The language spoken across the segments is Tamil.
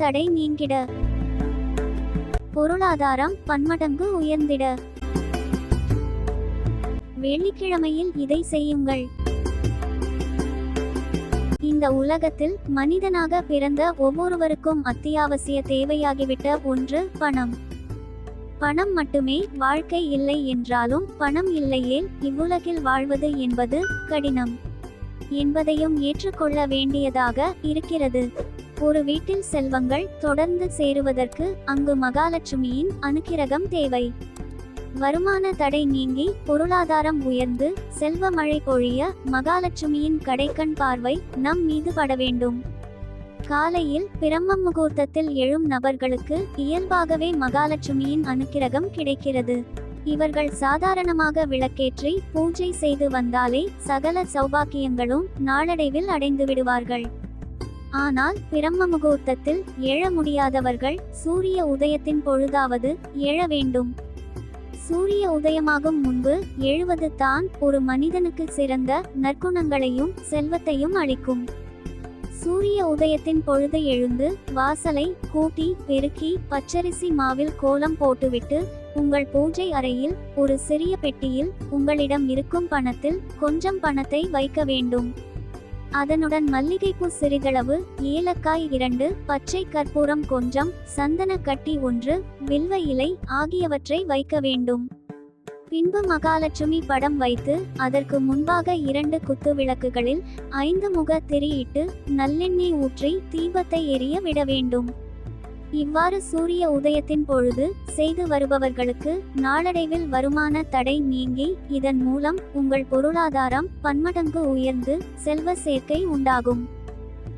தடை நீங்கிட, பொருளாதாரம் பன்மடங்கு உயர்ந்திட. வெள்ளிக்கிழமையில் இதை செய்யுங்கள். இந்த உலகத்தில் மனிதனாக பிறந்த ஒவ்வொருவருக்கும் அத்தியாவசிய தேவையாகிவிட்ட ஒன்று பணம். பணம் மட்டுமே வாழ்க்கை இல்லை என்றாலும் பணம் இல்லையேல் இவ்வுலகில் வாழ்வது என்பது கடினம் என்பதையும் ஏற்றுக்கொள்ள வேண்டியதாக இருக்கிறது. ஒரு வீட்டில் செல்வங்கள் தொடர்ந்து சேருவதற்கு அங்கு மகாலட்சுமியின் அனுக்கிரகம் தேவை. வருமான தடை நீங்கி பொருளாதாரம் உயர்ந்து செல்வ மழை பொழிய மகாலட்சுமியின் கடைக்கண் பார்வை நம் மீது பட வேண்டும். காலையில் பிரம்ம முகூர்த்தத்தில் எழும் நபர்களுக்கு இயல்பாகவே மகாலட்சுமியின் அனுக்கிரகம் கிடைக்கிறது. இவர்கள் சாதாரணமாக விளக்கேற்றி பூஜை செய்து வந்தாலே சகல சௌபாக்கியங்களும் நாளடைவில் அடைந்து விடுவார்கள். ஆனால் பிரம்ம முகூர்த்தத்தில் எழ முடியாதவர்கள் சூரிய உதயத்தின் பொழுதாவது எழ வேண்டும். சூரிய உதயமாகும் முன்பு எழுவது தான் ஒரு மனிதனுக்கு சிறந்த நற்குணங்களையும் செல்வத்தையும் அளிக்கும். சூரிய உதயத்தின் பொழுது எழுந்து வாசலை கூட்டி பெருக்கி பச்சரிசி மாவில் கோலம் போட்டுவிட்டு உங்கள் பூஜை அறையில் ஒரு சிறிய பெட்டியில் உங்களிடம் இருக்கும் பணத்தில் கொஞ்சம் பணத்தை வைக்க வேண்டும். அதனுடன் மல்லிகைப்பூ சிறிதளவு, ஏலக்காய் 2, பச்சை கற்பூரம் கொஞ்சம், சந்தன கட்டி 1, வில்வ இலை ஆகியவற்றை வைக்க வேண்டும். பின்பு மகாலட்சுமி படம் வைத்து அதற்கு முன்பாக 2 குத்து விளக்குகளில் 5 முக திரியிட்டு நல்லெண்ணெய் ஊற்றி தீபத்தை எரிய விட வேண்டும். இவ்வாறு சூரிய உதயத்தின் பொழுது செய்து வருபவர்களுக்கு நாளடைவில் வருமான தடை நீங்கி இதன் மூலம் உங்கள் பொருளாதாரம் பன்மடங்கு உயர்ந்து செல்வ சேர்க்கை உண்டாகும்.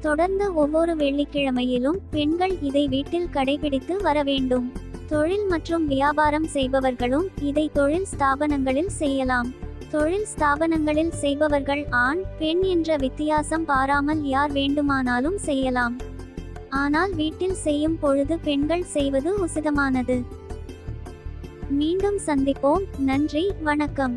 தொடர்ந்து ஒவ்வொரு வெள்ளிக்கிழமையிலும் பெண்கள் இதை வீட்டில் கடைபிடித்து வர வேண்டும். தொழில் மற்றும் வியாபாரம் செய்பவர்களும் இதை தொழில் ஸ்தாபனங்களில் செய்யலாம். தொழில் ஸ்தாபனங்களில் செய்பவர்கள் ஆண் பெண் என்ற வித்தியாசம் பாராமல் யார் வேண்டுமானாலும் செய்யலாம். ஆனால் வீட்டில் செய்யும் பொழுது பெண்கள் செய்வது உசிதமானது. மீண்டும் சந்திப்போம். நன்றி, வணக்கம்.